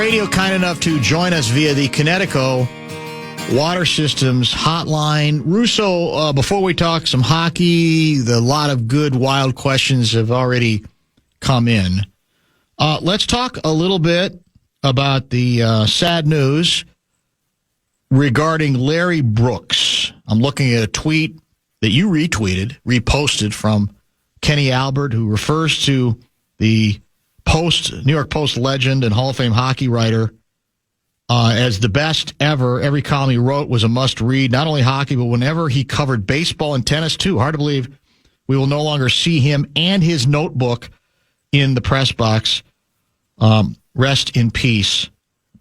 Radio kind enough to join us via the Connecticut Water Systems hotline. Russo, before we talk some hockey, a lot of good wild questions have already come in. Let's talk a little bit about the sad news regarding Larry Brooks. I'm looking at a tweet that you reposted from Kenny Albert, who refers to the New York Post legend and Hall of Fame hockey writer as the best ever. Every column he wrote was a must-read, not only hockey, but whenever he covered baseball and tennis, too. Hard to believe we will no longer see him and his notebook in the press box. Rest in peace,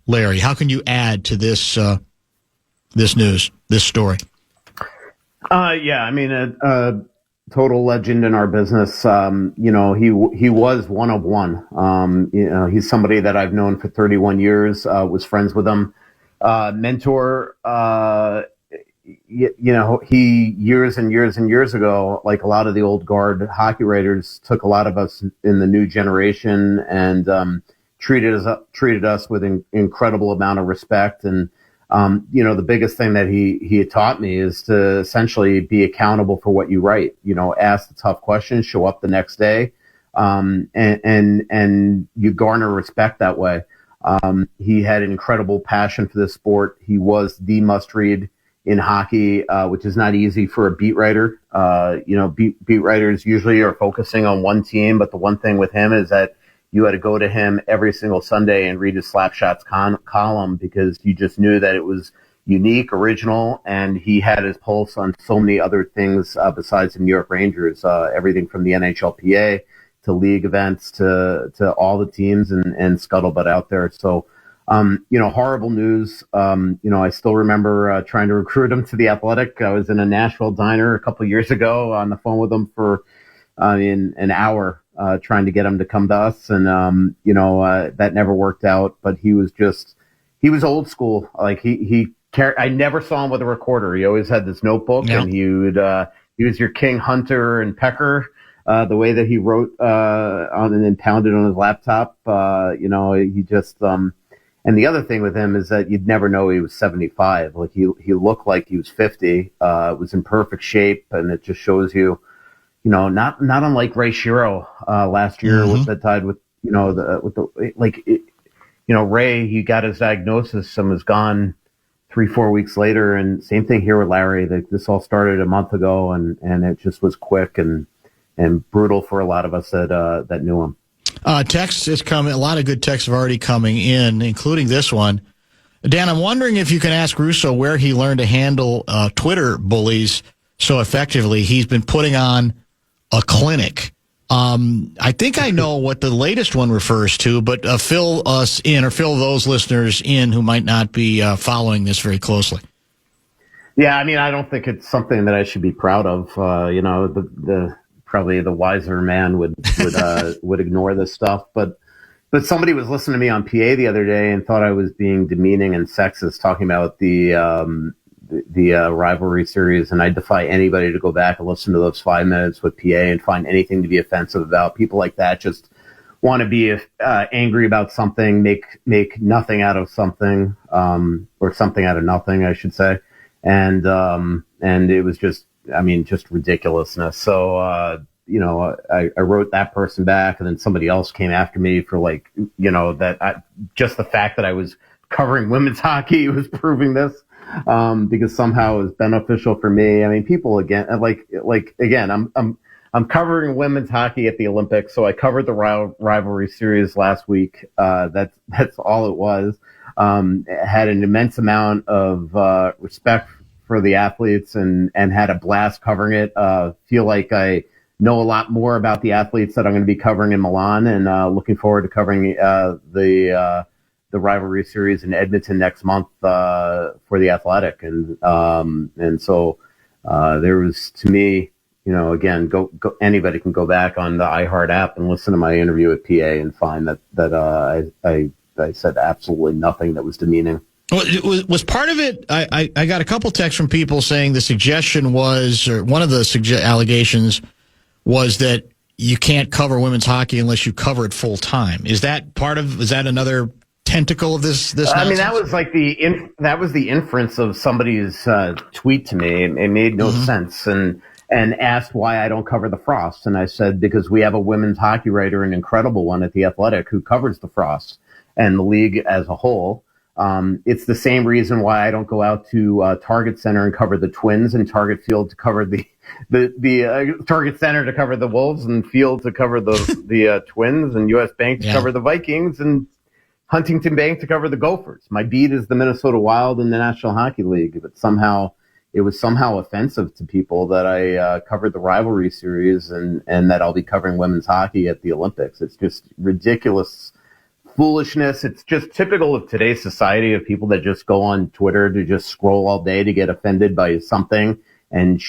Larry. How can you add to this this news, this story? Yeah, I mean, total legend in our business. He was one of one. He's somebody that I've known for 31 years, was friends with him. Mentor, he years and years and years ago, like a lot of the old guard hockey writers, took a lot of us in the new generation and treated us with an incredible amount of respect. And the biggest thing that he had taught me is to essentially be accountable for what you write. Ask the tough questions, show up the next day, and you garner respect that way. He had an incredible passion for this sport. He was the must-read in hockey, which is not easy for a beat writer. Beat writers usually are focusing on one team, but the one thing with him is that you had to go to him every single Sunday and read his Slapshots column because you just knew that it was unique, original, and he had his pulse on so many other things besides the New York Rangers, everything from the NHLPA to league events to all the teams and scuttlebutt out there. So, horrible news. I still remember trying to recruit him to the Athletic. I was in a Nashville diner a couple of years ago on the phone with him for an hour. Trying to get him to come to us, and that never worked out. But he was old school. Like I never saw him with a recorder. He always had this notebook, and he was your King Hunter and Pecker. The way that he wrote on and then pounded on his laptop. He just and the other thing with him is that you'd never know he was 75. Like he looked like he was 50. Was in perfect shape, and it just shows you. Not unlike Ray Shero last year with the tied with Ray, he got his diagnosis and was gone 3-4 weeks later, and same thing here with Larry. This all started a month ago, and it just was quick and brutal for a lot of us that knew him. Text is coming. A lot of good texts have already coming in, including this one. Dan, I'm wondering if you can ask Russo where he learned to handle Twitter bullies so effectively. He's been putting on a clinic. I think I know what the latest one refers to, but fill us in or fill those listeners in who might not be following this very closely. Yeah, I mean, I don't think it's something that I should be proud of. Probably the wiser man would ignore this stuff, but somebody was listening to me on PA the other day and thought I was being demeaning and sexist talking about the rivalry series, and I defy anybody to go back and listen to those 5 minutes with PA and find anything to be offensive about. People like that just want to be angry about something, make nothing out of something, or something out of nothing, I should say, and it was just ridiculousness. So I wrote that person back, and then somebody else came after me for just the fact that I was covering women's hockey was proving this. Because somehow it was beneficial for me. I mean, people again, I'm covering women's hockey at the Olympics, so I covered the rivalry series last week. That's all it was. Had an immense amount of respect for the athletes and had a blast covering it. Feel like I know a lot more about the athletes that I'm going to be covering in Milan, and looking forward to covering the rivalry series in Edmonton next month for the Athletic, and so there was, to me, again, go anybody can go back on the iHeart app and listen to my interview with PA and find that I said absolutely nothing that was demeaning. Well, was part of it. I got a couple texts from people saying the suggestion was, or one of the allegations was that you can't cover women's hockey unless you cover it full time. Is that part of? Is that another tentacle of this. I mean, that was like that was the inference of somebody's tweet to me. It made no sense, and asked why I don't cover the Frost, and I said because we have a women's hockey writer, an incredible one at The Athletic, who covers the Frost and the league as a whole. It's the same reason why I don't go out to Target Center and cover the Twins, and Target Field to cover the Target Center to cover the Wolves, and Field to cover the Twins, and U.S. Bank to cover the Vikings, and Huntington Bank to cover the Gophers. My beat is the Minnesota Wild in the National Hockey League, but it was somehow offensive to people that I covered the rivalry series and that I'll be covering women's hockey at the Olympics. It's just ridiculous foolishness. It's just typical of today's society, of people that just go on Twitter to just scroll all day to get offended by something and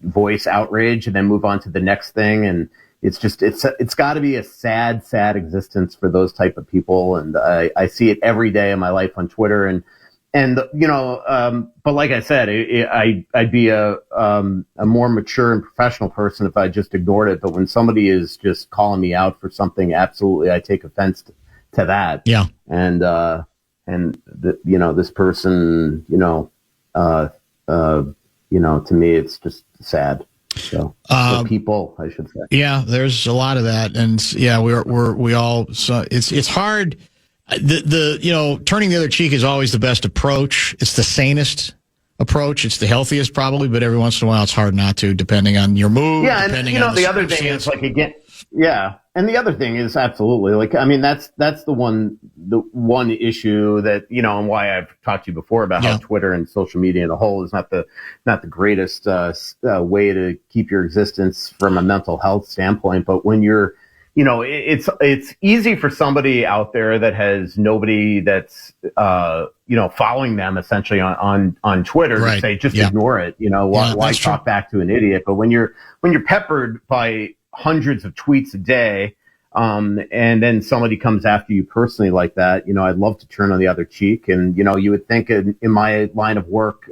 voice outrage and then move on to the next thing. And it's got to be a sad existence for those type of people. And I see it every day in my life on Twitter. And but like I said, I'd be a more mature and professional person if I just ignored it. But when somebody is just calling me out for something, absolutely, I take offense to that. Yeah. And this person, to me, it's just sad. So people, I should say. Yeah, there's a lot of that, and we all. So it's hard. Turning the other cheek is always the best approach. It's the sanest approach. It's the healthiest probably, but every once in a while it's hard not to, depending on your mood. Yeah, and the other thing is and the other thing is absolutely that's the one issue that and why I've talked to you before about how Twitter and social media in a whole is not the greatest way to keep your existence from a mental health standpoint. But when you're it's easy for somebody out there that has nobody that's following them essentially on Twitter to say just ignore it. Why talk back to an idiot? But when you're peppered by hundreds of tweets a day, and then somebody comes after you personally like that, I'd love to turn on the other cheek. And you would think in my line of work,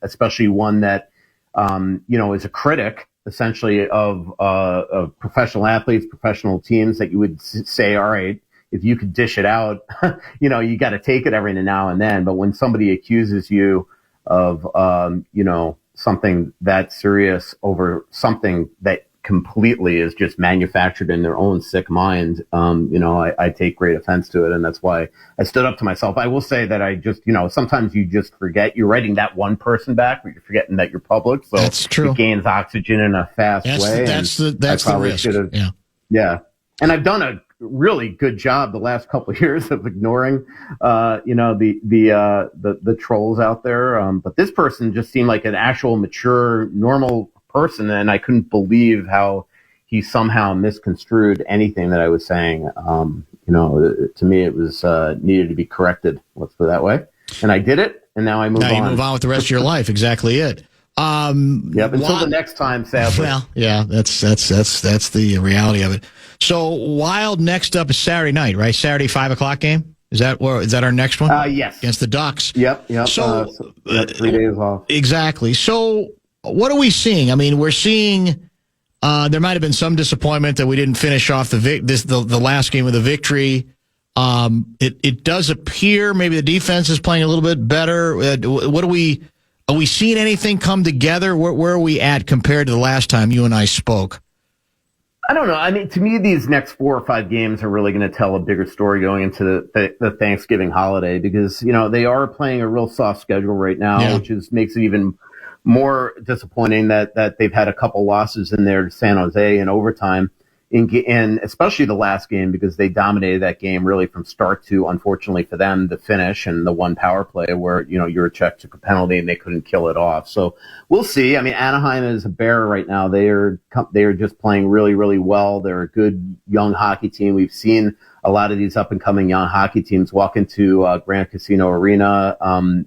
especially one that is a critic essentially of professional athletes, professional teams, that you would say, all right, if you could dish it out, you got to take it every now and then. But when somebody accuses you of, something that serious over something that completely is just manufactured in their own sick mind, I take great offense to it. And that's why I stood up to myself. I will say that I just, sometimes you just forget you're writing that one person back, but you're forgetting that you're public. So that's true. It gains oxygen in a fast way. That's the risk. Yeah. And I've done a really good job the last couple of years of ignoring, the trolls out there. But this person just seemed like an actual mature, normal person, and I couldn't believe how he somehow misconstrued anything that I was saying. To me, it was needed to be corrected. Let's put it that way. And I did it, and now I move on. Now you move on with the rest of your life. Exactly it. Until the next time, sadly. Well, yeah, that's the reality of it. So Wild next up is Saturday night, right? Saturday 5:00 game. Is that our next one? Yes. Against the Ducks. Yep. So 3 days off. Exactly. So what are we seeing? I mean, we're seeing there might have been some disappointment that we didn't finish off the last game with a victory. It does appear maybe the defense is playing a little bit better. Are we seeing anything come together? Where are we at compared to the last time you and I spoke? I don't know. I mean, to me, these next 4 or 5 games are really going to tell a bigger story going into the Thanksgiving holiday, because they are playing a real soft schedule right now, which makes it even more disappointing that they've had a couple losses in there to San Jose in overtime, and especially the last game, because they dominated that game really from start to, unfortunately for them, the finish and the one power play where, Juracek took a penalty and they couldn't kill it off. So we'll see. I mean, Anaheim is a bear right now. They are just playing really, really well. They're a good young hockey team. We've seen a lot of these up and coming young hockey teams walk into Grand Casino Arena,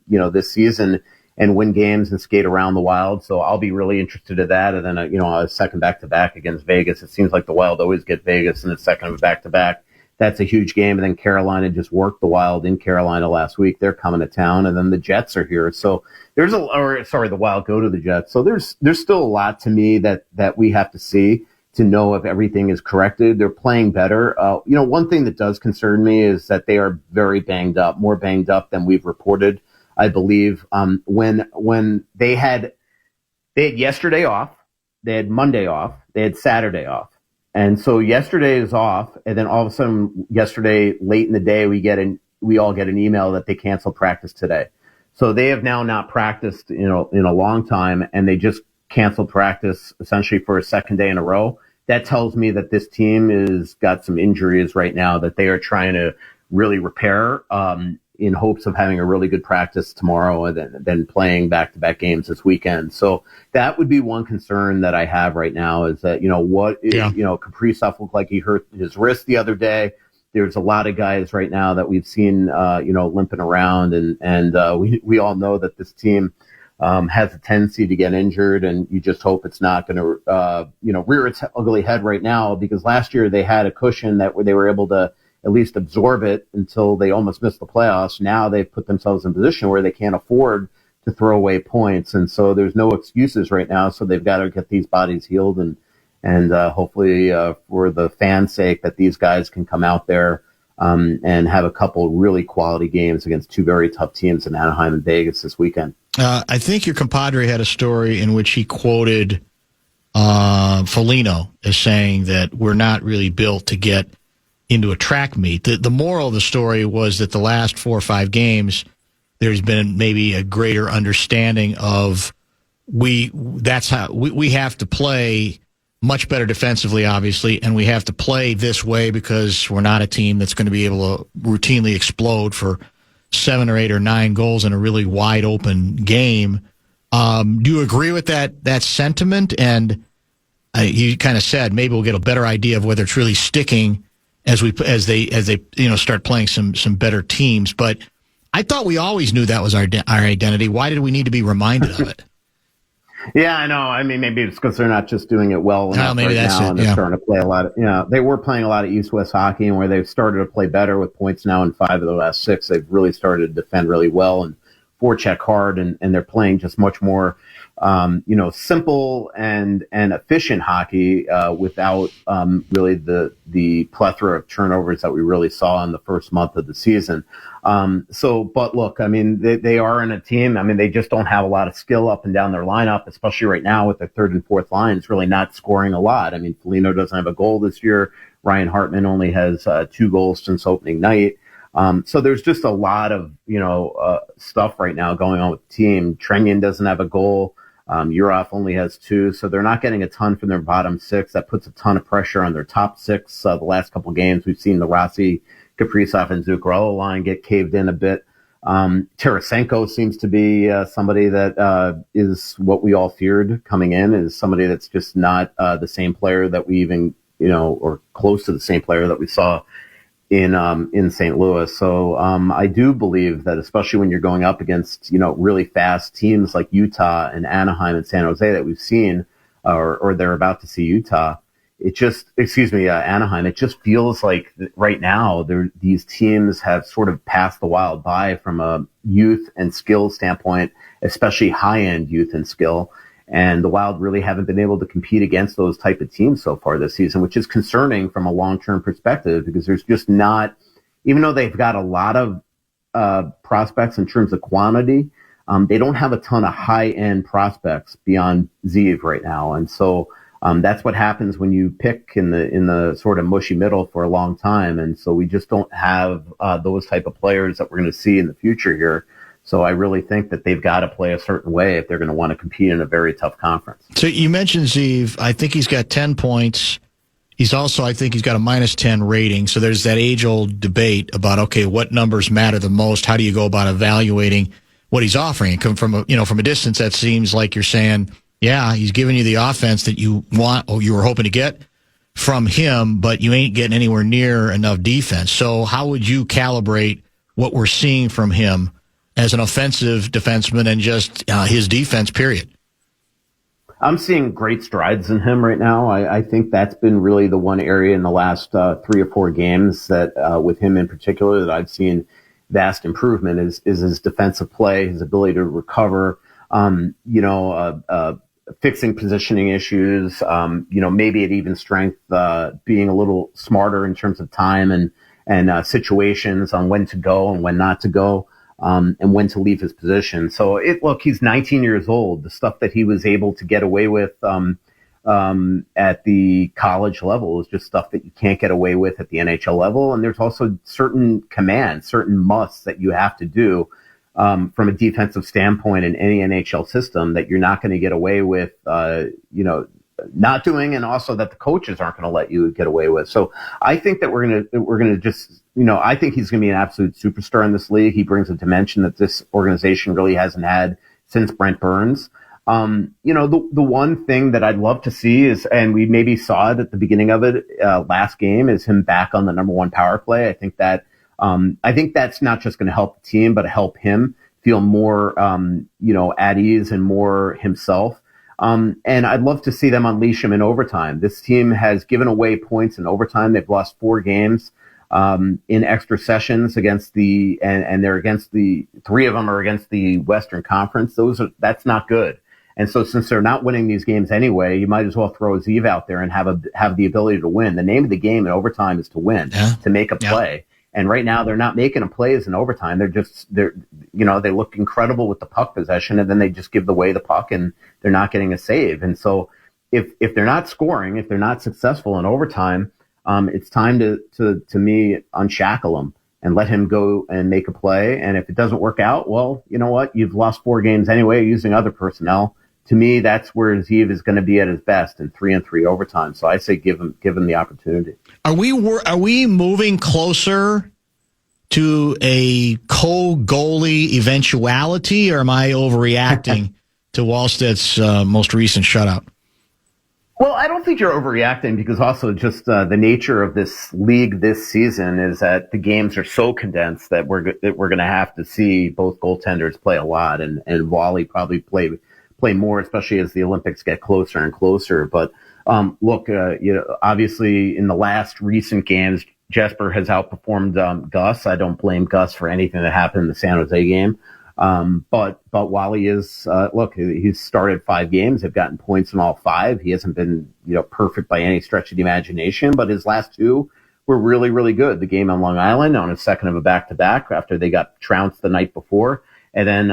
this season and win games and skate around the Wild. So I'll be really interested in that. And then, a second back-to-back against Vegas. It seems like the Wild always get Vegas in the second of a back-to-back. That's a huge game. And then Carolina just worked the Wild in Carolina last week. They're coming to town. And then the Jets are here. So the Wild go to the Jets. So there's still a lot to me that we have to see to know if everything is corrected. They're playing better. One thing that does concern me is that they are very banged up, more banged up than we've reported, I believe. When they had yesterday off, they had Monday off, they had Saturday off. And so yesterday is off, and then all of a sudden yesterday late in the day we all get an email that they canceled practice today. So they have now not practiced in a long time, and they just canceled practice essentially for a second day in a row. That tells me that this team is got some injuries right now that they are trying to really repair in hopes of having a really good practice tomorrow and then playing back-to-back games this weekend. So that would be one concern that I have right now is that, Kaprizov looked like he hurt his wrist the other day. There's a lot of guys right now that we've seen, limping around and we all know that this team has a tendency to get injured, and you just hope it's not going to, rear its ugly head right now, because last year they had a cushion that they were able to at least absorb it until they almost missed the playoffs. Now they've put themselves in a position where they can't afford to throw away points. And so there's no excuses right now. So they've got to get these bodies healed and hopefully for the fans' sake that these guys can come out there and have a couple really quality games against two very tough teams in Anaheim and Vegas this weekend. I think your compadre had a story in which he quoted Foligno as saying that we're not really built to get into a track meet. The moral of the story was that the last 4 or 5 games, there's been maybe a greater understanding of we have to play much better defensively, obviously, and we have to play this way because we're not a team that's going to be able to routinely explode for 7 or 8 or 9 goals in a really wide open game. Do you agree with that sentiment? And you kind of said maybe we'll get a better idea of whether it's really sticking as they start playing some better teams. But I thought we always knew that was our identity. Why did we need to be reminded of it? Yeah, I know. I mean, maybe it's because they're not just doing it well enough right now, and they're starting to play a lot of, they were playing a lot of East-West hockey, and where they've started to play better with points now in 5 of the last 6. They've really started to defend really well and forecheck hard, and they're playing just much more, simple and efficient hockey without really the plethora of turnovers that we really saw in the first month of the season. But look, I mean, they are in a team. I mean, they just don't have a lot of skill up and down their lineup, especially right now with their third and fourth lines really not scoring a lot. I mean, Foligno doesn't have a goal this year. Ryan Hartman only has 2 goals since opening night. So there's just a lot of, stuff right now going on with the team. Trenyan doesn't have a goal. Urov only has 2, so they're not getting a ton from their bottom 6. That puts a ton of pressure on their top 6. The last couple games, we've seen the Rossi, Kaprizov, and Zuccarello line get caved in a bit. Tarasenko seems to be somebody that is what we all feared coming in, is somebody that's just not the same player that we even, or close to the same player that we saw in St. Louis. So I do believe that, especially when you're going up against, really fast teams like Utah and Anaheim and San Jose that we've seen, or they're about to see Anaheim. It just feels like right now these teams have sort of passed the Wild by from a youth and skill standpoint, especially high-end youth and skill. And the Wild really haven't been able to compete against those type of teams so far this season, which is concerning from a long-term perspective, because there's just not, even though they've got a lot of prospects in terms of quantity, they don't have a ton of high-end prospects beyond Zeev right now. And so that's what happens when you pick in the sort of mushy middle for a long time. And so we just don't have those type of players that we're going to see in the future here. So I really think that they've got to play a certain way if they're going to want to compete in a very tough conference. So you mentioned Zeev. I think he's got 10 points. He's also, I think he's got a -10 rating. So there's that age-old debate about, okay, what numbers matter the most? How do you go about evaluating what he's offering? From a distance, that seems like you're saying, yeah, he's giving you the offense that you want or you were hoping to get from him, but you ain't getting anywhere near enough defense. So how would you calibrate what we're seeing from him as an offensive defenseman and just his defense, period? I'm seeing great strides in him right now. I think that's been really the one area in the last 3 or 4 games that, with him in particular, that I've seen vast improvement is his defensive play, his ability to recover. fixing positioning issues, maybe at even strength, being a little smarter in terms of time and situations on when to go and when not to go, and when to leave his position. So he's 19 years old. The stuff that he was able to get away with, at the college level is just stuff that you can't get away with at the NHL level. And there's also certain commands, certain musts that you have to do, from a defensive standpoint in any NHL system that you're not going to get away with, not doing, and also that the coaches aren't going to let you get away with. So I think that we're going to just, I think he's going to be an absolute superstar in this league. He brings a dimension that this organization really hasn't had since Brent Burns. The one thing that I'd love to see is, and we maybe saw it at the beginning of it, last game, is him back on the number one power play. I think that's not just going to help the team, but help him feel more, at ease and more himself. And I'd love to see them unleash him in overtime. This team has given away points in overtime. They've lost 4 games, in extra sessions against and they're against 3 of them are against the Western Conference. That's not good. And so since they're not winning these games anyway, you might as well throw Zeev out there and have the ability to win. The name of the game in overtime is to win, to make a play. And right now they're not making plays in overtime. They look incredible with the puck possession, and then they just give away the puck and they're not getting a save. And so if they're not scoring, if they're not successful in overtime, it's time to me unshackle him and let him go and make a play. And if it doesn't work out, well, you know what? You've lost 4 games anyway using other personnel. To me, that's where Zeev is going to be at his best in 3-on-3 overtime. So I say give him the opportunity. Are we moving closer to a co-goalie eventuality, or am I overreacting to Wallstedt's most recent shutout? Well, I don't think you're overreacting, because also just the nature of this league this season is that the games are so condensed that we're going to have to see both goaltenders play a lot, and Wally probably play more, especially as the Olympics get closer and closer. But obviously in the last recent games, Jesper has outperformed Gus. I don't blame Gus for anything that happened in the San Jose game. But Wally is, he's started 5 games. They've gotten points in all 5. He hasn't been, perfect by any stretch of the imagination, but his last 2 were really, really good. The game on Long Island on his second of a back-to-back after they got trounced the night before. And then,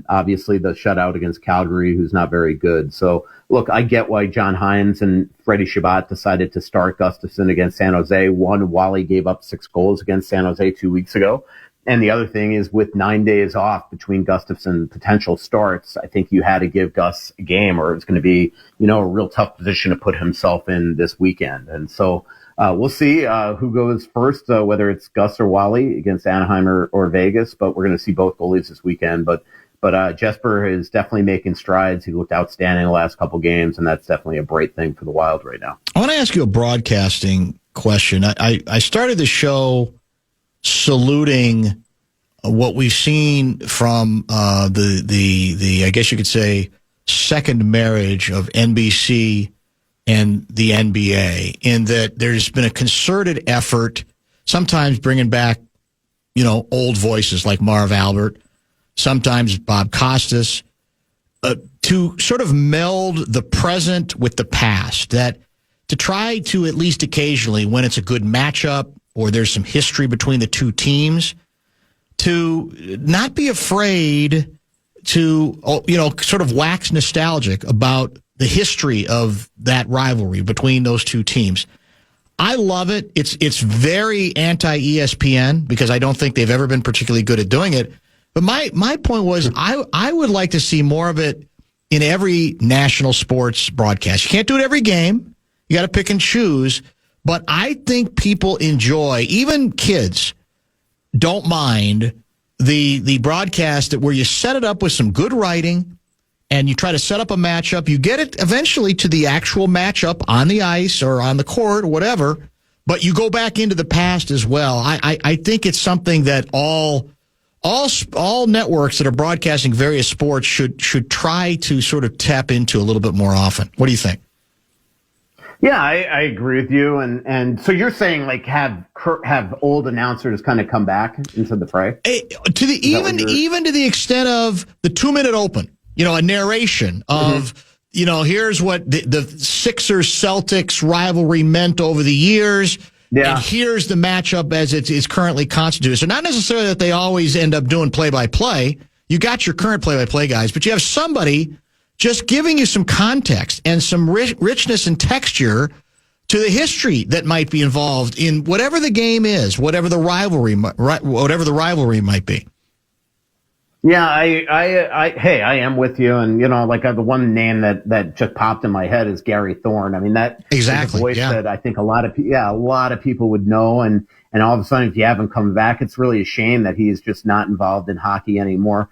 obviously the shutout against Calgary, who's not very good. So look, I get why John Hines and Freddie Shabbat decided to start Gustafsson against San Jose. One, Wally gave up 6 goals against San Jose 2 weeks ago. And the other thing is, with 9 days off between Gustafsson potential starts, I think you had to give Gus a game, or it's going to be, a real tough position to put himself in this weekend. And so we'll see who goes first, whether it's Gus or Wally against Anaheim or Vegas. But we're going to see both goalies this weekend. But Jesper is definitely making strides. He looked outstanding the last couple games, and that's definitely a bright thing for the Wild right now. I want to ask you a broadcasting question. I started the show saluting what we've seen from the I guess you could say second marriage of NBC and the NBA, in that there's been a concerted effort, sometimes bringing back old voices like Marv Albert, sometimes Bob Costas, to sort of meld the present with the past, that to try to, at least occasionally, when it's a good matchup or there's some history between the two teams, to not be afraid to, sort of wax nostalgic about the history of that rivalry between those two teams. I love it. It's very anti-ESPN, because I don't think they've ever been particularly good at doing it. But my point was, I would like to see more of it in every national sports broadcast. You can't do it every game. You got to pick and choose. But I think people enjoy, even kids don't mind the broadcast where you set it up with some good writing and you try to set up a matchup. You get it eventually to the actual matchup on the ice or on the court or whatever, but you go back into the past as well. I think it's something that all networks that are broadcasting various sports should try to sort of tap into a little bit more often. What do you think? Yeah, I agree with you. And so you're saying, like, have old announcers kind of come back into the fray? Even to the extent of the 2-minute open, a narration of here's what the Sixers-Celtics rivalry meant over the years. Yeah. And here's the matchup as it is currently constituted. So not necessarily that they always end up doing play-by-play. You got your current play-by-play guys, but you have somebody just giving you some context and some richness and texture to the history that might be involved in whatever the game is, whatever the rivalry might be. Yeah, I am with you, and the one name that just popped in my head is Gary Thorne. I mean, that exactly is a voice that I think a lot of people would know, and all of a sudden, if you have him come back, it's really a shame that he's just not involved in hockey anymore.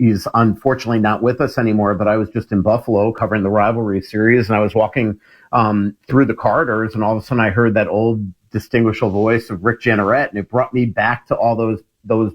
He's unfortunately not with us anymore. But I was just in Buffalo covering the rivalry series, and I was walking through the corridors, and all of a sudden, I heard that old distinguishable voice of Rick Jeanneret, and it brought me back to all those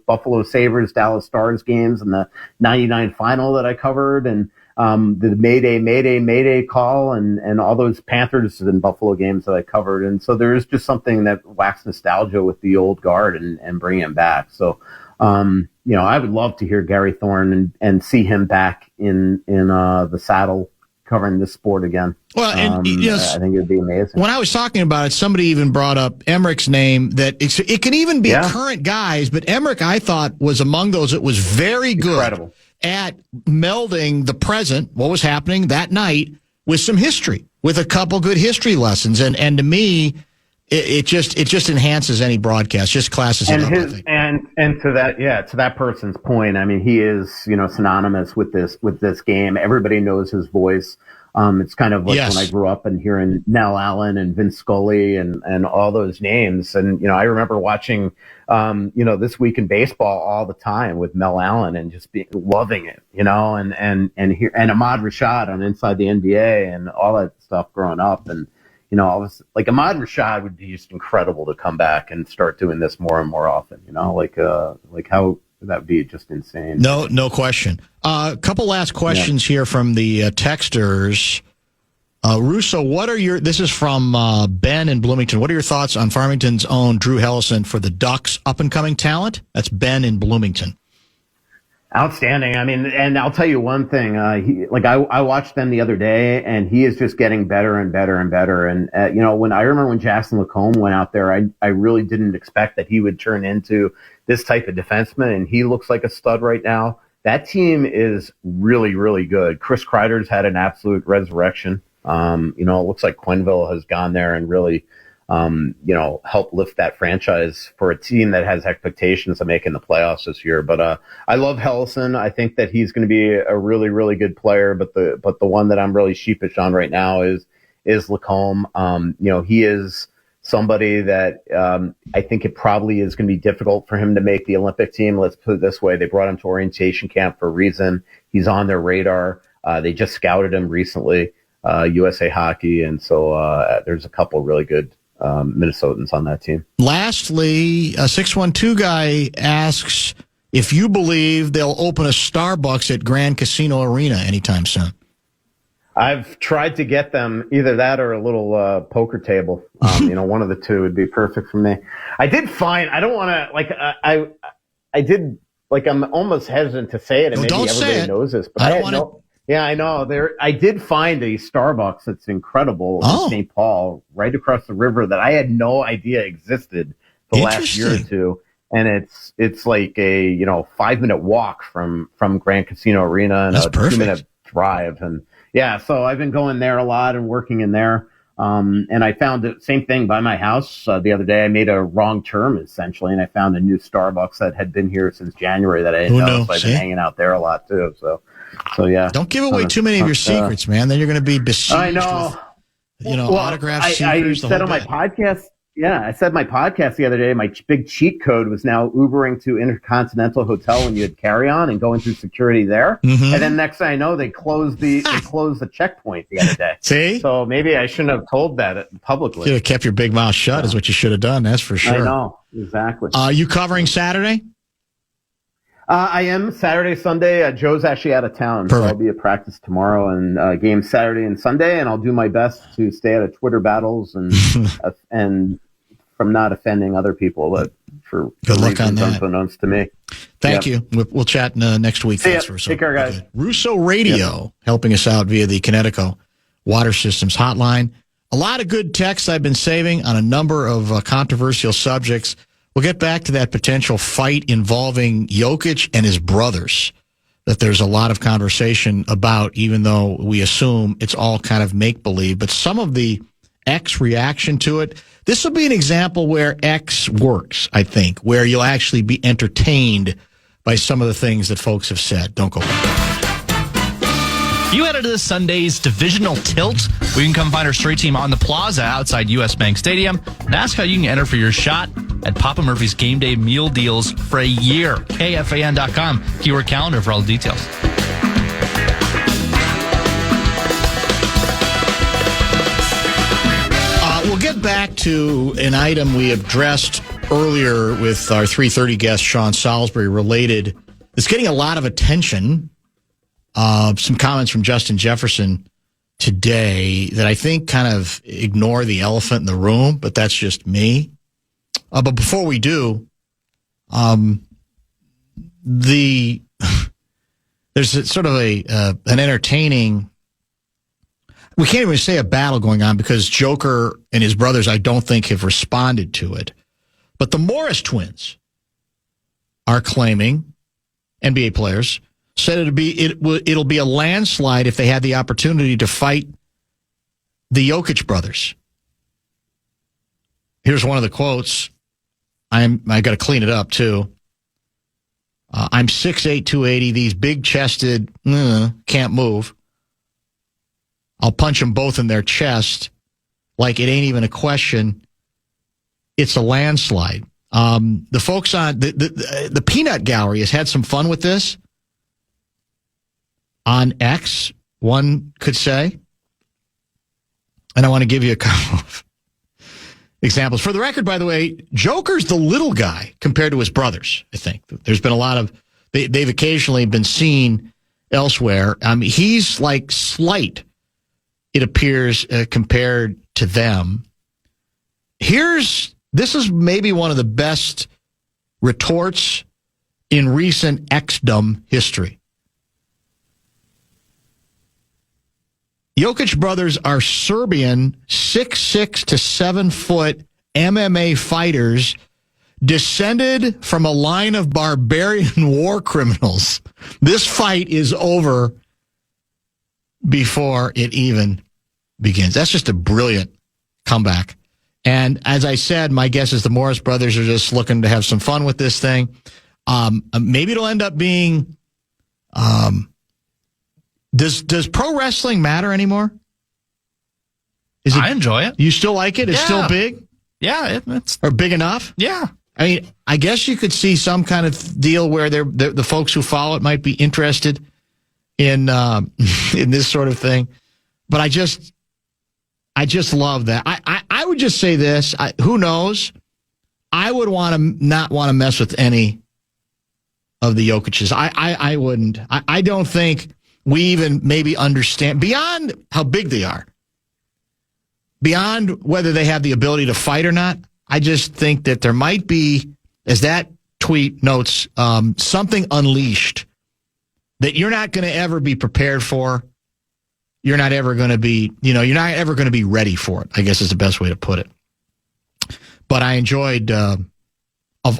Buffalo Sabres, Dallas Stars games and the 99 final that I covered, and the Mayday call and all those Panthers and Buffalo games that I covered. And so there is just something that whacks nostalgia with the old guard and bringing him back. So, I would love to hear Gary Thorne and see him back in the saddle covering this sport again. Well, and I think it would be amazing. When I was talking about it, somebody even brought up Emmerich's name. That it can even be current guys, but Emmerich, I thought, was among those that was very good Incredible. At melding the present, what was happening that night, with some history, with a couple good history lessons. And to me, it just enhances any broadcast, just classes it up. And to that person's point, I mean, he is synonymous with this game. Everybody knows his voice. It's kind of like when I grew up and hearing Nell Allen and Vince Scully and all those names. And I remember watching This Week in Baseball all the time with Mel Allen and just loving it, and Ahmad Rashad on Inside the NBA and all that stuff growing up. And like Ahmad Rashad would be just incredible to come back and start doing this more and more often. Like how that would be just insane. No question. A couple last questions here from the texters. Russo, this is from Ben in Bloomington. What are your thoughts on Farmington's own Drew Hellison for the Ducks' up-and-coming talent? That's Ben in Bloomington. Outstanding. I mean, and I'll tell you one thing. I watched them the other day, and he is just getting better and better and better. And when I remember when Jackson Lacombe went out there, I really didn't expect that he would turn into this type of defenseman, and he looks like a stud right now. That team is really, really good. Chris Kreider's had an absolute resurrection. It looks like Quenneville has gone there and really help lift that franchise for a team that has expectations of making the playoffs this year. But I love Hellison. I think that he's going to be a really, really good player. But the one that I'm really sheepish on right now is Lacombe. He is somebody that I think it probably is going to be difficult for him to make the Olympic team. Let's put it this way. They brought him to orientation camp for a reason. He's on their radar. They just scouted him recently, USA Hockey. And so there's a couple really good Minnesotans on that team. Lastly, a 612 guy asks if you believe they'll open a Starbucks at Grand Casino Arena anytime soon. I've tried to get them either that or a little poker table. One of the two would be perfect for me. I did find, I don't want to, I'm almost hesitant to say it, and maybe everybody knows this, but I know. I did find a Starbucks that's incredible in St. Paul, right across the river, that I had no idea existed the last year or two. And it's like a 5-minute walk from Grand Casino Arena and a 2-minute drive. And so I've been going there a lot and working in there. And I found the same thing by my house the other day. I made a wrong turn essentially, and I found a new Starbucks that had been here since January that I didn't know. So I've been hanging out there a lot too. So yeah. Don't give away too many of your secrets, man. Then you're going to be besieged. I know. With, autograph seekers. I said on my podcast. Yeah, I said my podcast the other day. My big cheat code was now Ubering to Intercontinental Hotel when you had carry-on and going through security there. Mm-hmm. And then next thing I know, they closed the checkpoint the other day. See? So maybe I shouldn't have told that publicly. You should have kept your big mouth shut. Is what you should have done. That's for sure. I know exactly. You covering Saturday? I am Saturday, Sunday. Joe's actually out of town, so I'll be at practice tomorrow and games Saturday and Sunday, and I'll do my best to stay out of Twitter battles and and from not offending other people. But for good luck on that. Unbeknownst to me. Thank you. We'll chat next week. Thanks, Russo. Take care, guys. Russo Radio helping us out via the Connecticut Water Systems Hotline. A lot of good texts I've been saving on a number of controversial subjects. We'll get back to that potential fight involving Jokic and his brothers that there's a lot of conversation about, even though we assume it's all kind of make-believe. But some of the X reaction to it, this will be an example where X works, I think, where you'll actually be entertained by some of the things that folks have said. Don't go back. You headed to this Sunday's divisional tilt, where you can come find our straight team on the plaza outside U.S. Bank Stadium and ask how you can enter for your shot at Papa Murphy's Game Day meal deals for a year. KFAN.com, keyword calendar for all the details. We'll get back to an item we addressed earlier with our 3:30 guest, Sean Salisbury, related. It's getting a lot of attention. Some comments from Justin Jefferson today that I think kind of ignore the elephant in the room, but that's just me. But before we do, there's sort of an entertaining, we can't even say a battle going on because Joker and his brothers, I don't think, have responded to it. But the Morris twins are claiming, NBA players, said it'll be a landslide if they had the opportunity to fight the Jokic brothers. Here's one of the quotes. I got to clean it up too. I'm 6'8", 280. These big-chested can't move. I'll punch them both in their chest like it ain't even a question. It's a landslide. The folks on the Peanut Gallery has had some fun with this. On X, one could say. And I want to give you a couple of examples. For the record, by the way, Joker's the little guy compared to his brothers, I think. There's been a lot of, they've occasionally been seen elsewhere. He's like slight, it appears, compared to them. This is maybe one of the best retorts in recent X-dom history. Jokic brothers are Serbian 6'6" to 7-foot MMA fighters descended from a line of barbarian war criminals. This fight is over before it even begins. That's just a brilliant comeback. And as I said, my guess is the Morris brothers are just looking to have some fun with this thing. Maybe it'll end up being... Does pro wrestling matter anymore? I enjoy it. You still like it? It's still big? Yeah. It's or big enough? Yeah. I mean, I guess you could see some kind of deal where the folks who follow it might be interested in this sort of thing. But I just love that. I would just say this. Who knows? I would not want to mess with any of the Jokic's. I wouldn't. I don't think we even maybe understand, beyond how big they are, beyond whether they have the ability to fight or not, I just think that there might be, as that tweet notes, something unleashed that you're not going to ever be prepared for. You're not ever going to be, you're not ever going to be ready for it, I guess is the best way to put it. But I enjoyed, of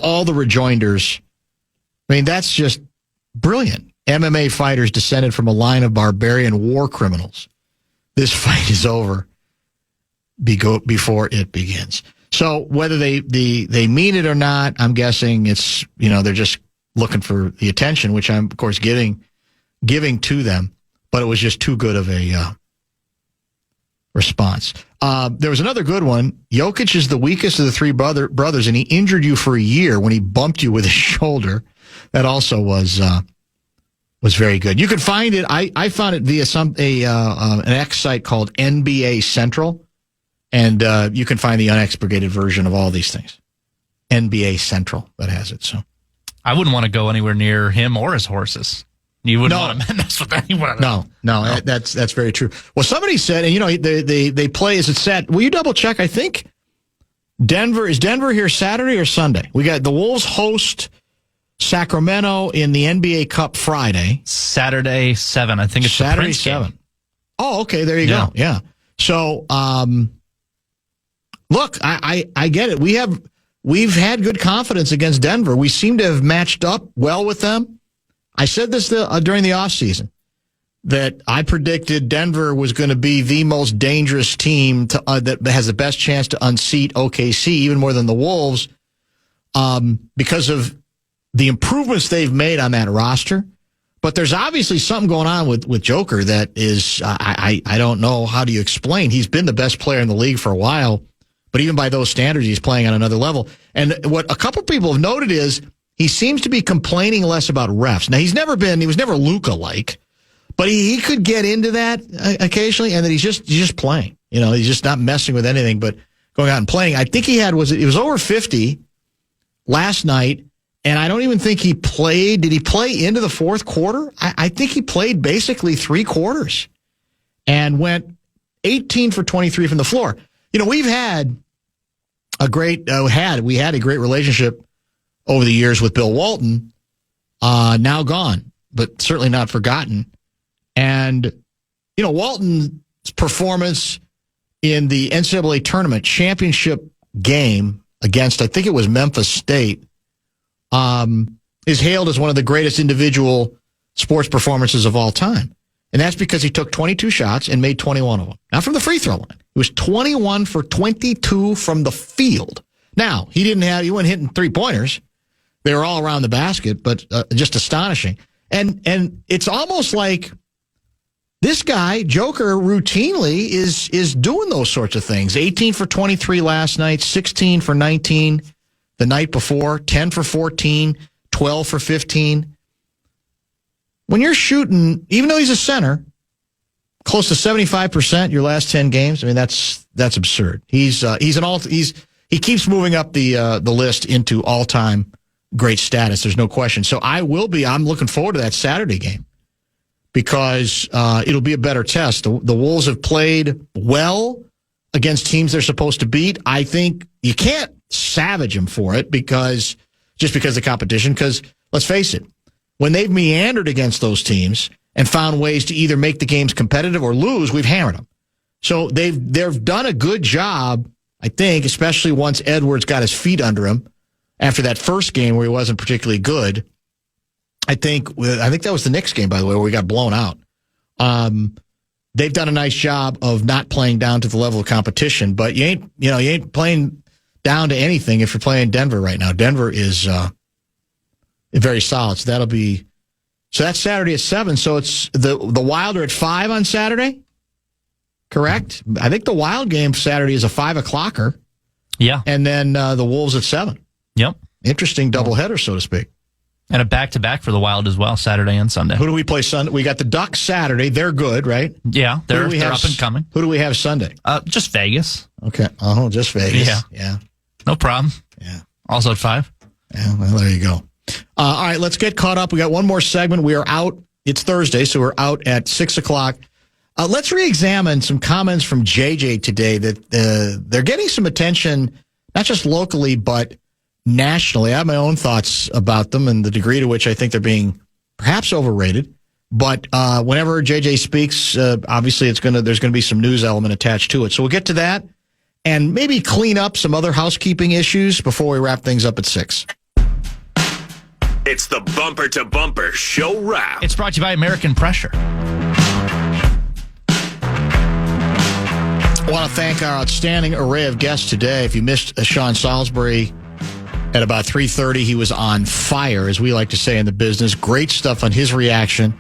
all the rejoinders, I mean, that's just brilliant. MMA fighters descended from a line of barbarian war criminals. This fight is over before it begins. So whether they mean it or not, I'm guessing it's, they're just looking for the attention, which I'm, of course, giving to them. But it was just too good of a response. There was another good one. Jokic is the weakest of the three brothers, and he injured you for a year when he bumped you with his shoulder. That also was very good. You can find it. I found it via an X site called NBA Central, and you can find the unexpurgated version of all these things. NBA Central that has it. So I wouldn't want to go anywhere near him or his horses. You wouldn't want to mess with anyone. No, that's very true. Well, somebody said, and they play as it's set. Will you double check? I think Is Denver here Saturday or Sunday? We got the Wolves host Sacramento in the NBA Cup Friday. Saturday 7. I think it's Saturday the Prince 7. Game. Oh, okay. There you go. Yeah. So, look, I get it. We've had good confidence against Denver. We seem to have matched up well with them. I said this during the offseason, that I predicted Denver was going to be the most dangerous team that has the best chance to unseat OKC, even more than the Wolves, because of the improvements they've made on that roster. But there's obviously something going on with Joker that is, I don't know how do you explain. He's been the best player in the league for a while, but even by those standards, he's playing on another level. And what a couple people have noted is he seems to be complaining less about refs. Now, he was never Luka-like, but he could get into that occasionally, and that he's just playing. He's just not messing with anything, but going out and playing. I think it was over 50 last night. And I don't even think he played. Did he play into the fourth quarter? I think he played basically 3 quarters and went 18 for 23 from the floor. We've had a great relationship over the years with Bill Walton, now gone, but certainly not forgotten. And, Walton's performance in the NCAA tournament championship game against, I think it was Memphis State, is hailed as one of the greatest individual sports performances of all time. And that's because he took 22 shots and made 21 of them. Not from the free throw line. It was 21 for 22 from the field. Now, he wasn't hitting 3-pointers. They were all around the basket, but just astonishing. And it's almost like this guy, Joker, routinely is doing those sorts of things. 18 for 23 last night, 16 for 19 the night before, 10 for 14, 12 for 15. When you're shooting, even though he's a center, close to 75% your last 10 games, I mean, that's absurd. He keeps moving up the list into all-time great status. There's no question. So I'm looking forward to that Saturday game because it'll be a better test. The Wolves have played well against teams they're supposed to beat. I think you can't savage them for it because of the competition. Because let's face it, when they've meandered against those teams and found ways to either make the games competitive or lose, we've hammered them. So they've done a good job, I think, especially once Edwards got his feet under him after that first game where he wasn't particularly good. I think that was the Knicks game, by the way, where we got blown out. They've done a nice job of not playing down to the level of competition, but you ain't playing down to anything if you're playing Denver right now. Denver is very solid. So that's Saturday at 7. So it's the Wild are at 5 on Saturday. Correct? I think the Wild game Saturday is a 5:00-er. Yeah. And then the Wolves at 7. Yep. Interesting doubleheader, so to speak. And a back-to-back for the Wild as well, Saturday and Sunday. Who do we play Sunday? We got the Ducks Saturday. They're good, right? Yeah, they're up and coming. Who do we have Sunday? Just Vegas. Okay. Oh, just Vegas. Yeah. No problem. Yeah. Also at 5. Yeah, well, there you go. All right, let's get caught up. We got one more segment. We are out. It's Thursday, so we're out at 6 o'clock. Let's re-examine some comments from JJ today that they're getting some attention, not just locally, but nationally. I have my own thoughts about them and the degree to which I think they're being perhaps overrated. But whenever JJ speaks, obviously there's going to be some news element attached to it. So we'll get to that and maybe clean up some other housekeeping issues before we wrap things up at 6. It's the Bumper to Bumper Show Wrap. It's brought to you by American Pressure. I want to thank our outstanding array of guests today. If you missed Sean Salisbury at about 3:30, he was on fire, as we like to say in the business. Great stuff on his reaction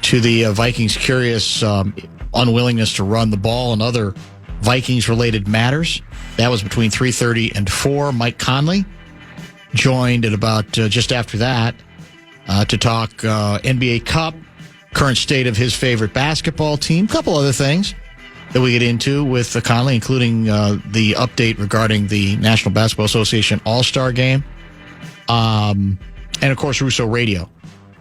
to the Vikings' curious unwillingness to run the ball and other Vikings-related matters. That was between 3:30 and 4. Mike Conley joined at about just after that to talk NBA Cup, current state of his favorite basketball team, a couple other things that we get into with Conley, including the update regarding the National Basketball Association All-Star Game. And, of course, Russo Radio,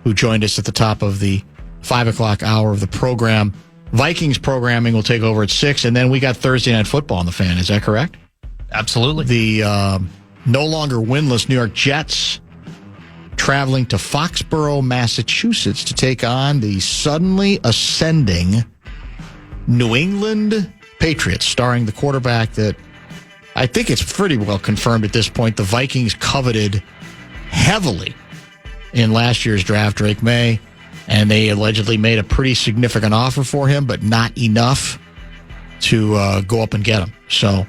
who joined us at the top of the 5 o'clock hour of the program. Vikings programming will take over at 6, and then we got Thursday Night Football on the Fan. Is that correct? Absolutely. The no longer winless New York Jets traveling to Foxborough, Massachusetts to take on the suddenly ascending New England Patriots, starring the quarterback that I think it's pretty well confirmed at this point the Vikings coveted heavily in last year's draft, Drake May, and they allegedly made a pretty significant offer for him, but not enough to go up and get him. So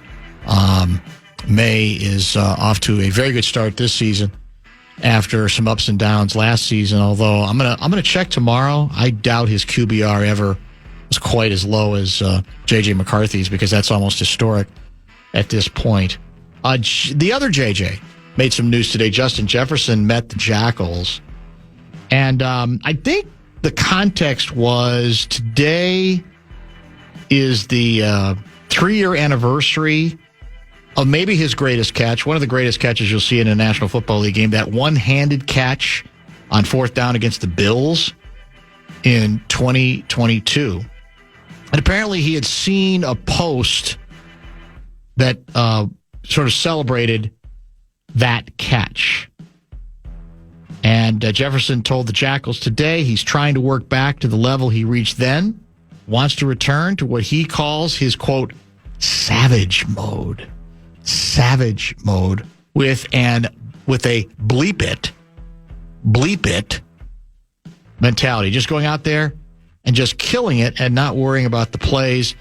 May is off to a very good start this season after some ups and downs last season. Although I'm gonna check tomorrow. I doubt his QBR ever was quite as low as J.J. McCarthy's, because that's almost historic at this point. The other J.J. made some news today. Justin Jefferson met the Jackals, and I think the context was today is the 3-year anniversary of maybe his greatest catch, one of the greatest catches you'll see in a National Football League game, that one-handed catch on 4th down against the Bills in 2022. And apparently he had seen a post that sort of celebrated that catch. And Jefferson told the Jackals today he's trying to work back to the level he reached then, wants to return to what he calls his, quote, savage mode. Savage mode with a bleep it mentality. Just going out there and just killing it and not worrying about the plays,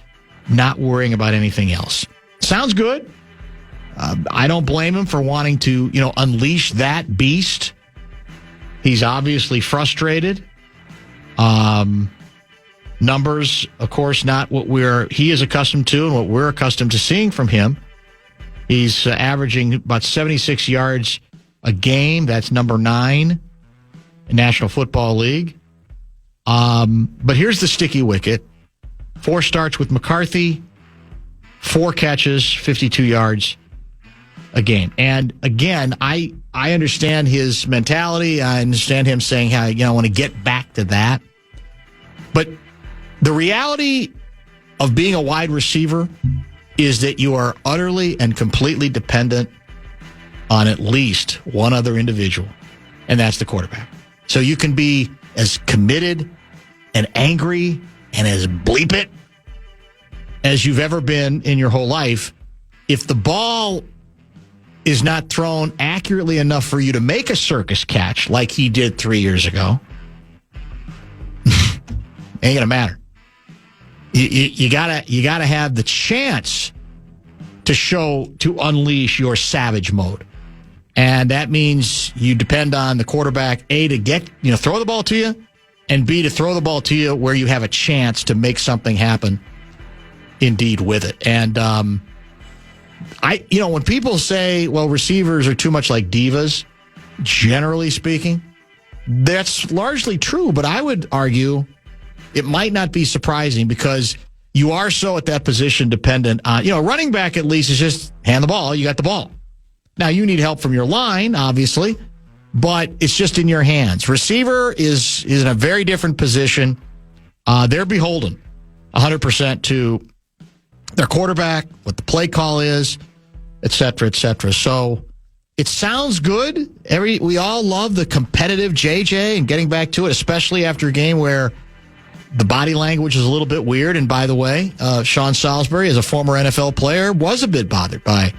not worrying about anything else. Sounds good. I don't blame him for wanting to, unleash that beast. He's obviously frustrated. Numbers, of course, not what he is accustomed to and what we're accustomed to seeing from him. He's averaging about 76 yards a game. That's number 9 in National Football League. But here's the sticky wicket. 4 starts with McCarthy, 4 catches, 52 yards a game. And again, I understand his mentality. I understand him saying how, I want to get back to that. But the reality of being a wide receiver is that you are utterly and completely dependent on at least one other individual, and that's the quarterback. So you can be as committed and angry and as bleep it as you've ever been in your whole life. If the ball is not thrown accurately enough for you to make a circus catch like he did 3 years ago, ain't gonna matter. You gotta have the chance to unleash your savage mode, and that means you depend on the quarterback A to get throw the ball to you, and B to throw the ball to you where you have a chance to make something happen, indeed, with it. And when people say, well, receivers are too much like divas, generally speaking, that's largely true. But I would argue it might not be surprising, because you are so at that position dependent on, running back at least is just hand the ball, you got the ball. Now you need help from your line, obviously, but it's just in your hands. Receiver is in a very different position. They're beholden 100% to their quarterback, what the play call is, et cetera, et cetera. So it sounds good. We all love the competitive JJ and getting back to it, especially after a game where the body language is a little bit weird. And by the way, Sean Salisbury, as a former NFL player, was a bit bothered by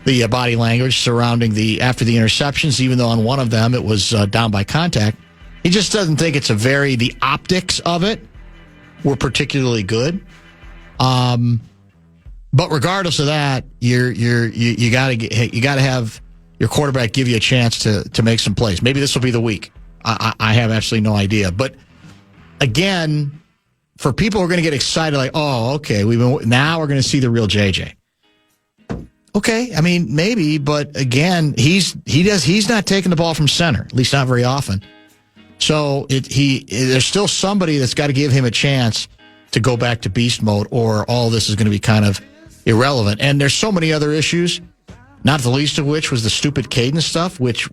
the body language surrounding after the interceptions, even though on one of them it was down by contact. He just doesn't think the optics of it were particularly good. But regardless of that, you gotta have your quarterback give you a chance to make some plays. Maybe this will be the week. I have absolutely no idea. But again, for people who are going to get excited, like, oh, okay, now we're going to see the real JJ. Okay, I mean, maybe, but again, he's not taking the ball from center, at least not very often. So there's still somebody that's got to give him a chance to go back to beast mode, or all this is going to be kind of irrelevant. And there's so many other issues, not the least of which was the stupid cadence stuff, which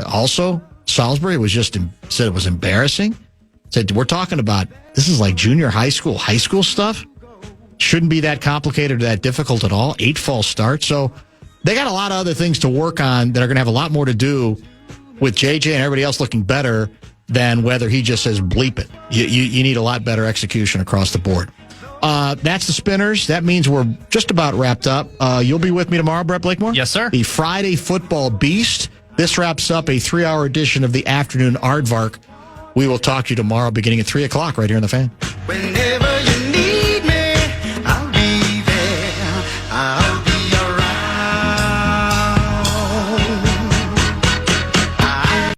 also Salisbury said it was embarrassing. Said, we're talking about, this is like junior high school stuff. Shouldn't be that complicated or that difficult at all. 8 false starts. So they got a lot of other things to work on that are going to have a lot more to do with JJ and everybody else looking better than whether he just says bleep it. You need a lot better execution across the board. That's the Spinners. That means we're just about wrapped up. You'll be with me tomorrow, Brett Blakemore? Yes, sir. The Friday Football Beast. This wraps up a 3-hour edition of the Afternoon Aardvark. We will talk to you tomorrow beginning at 3 o'clock right here on the Fan.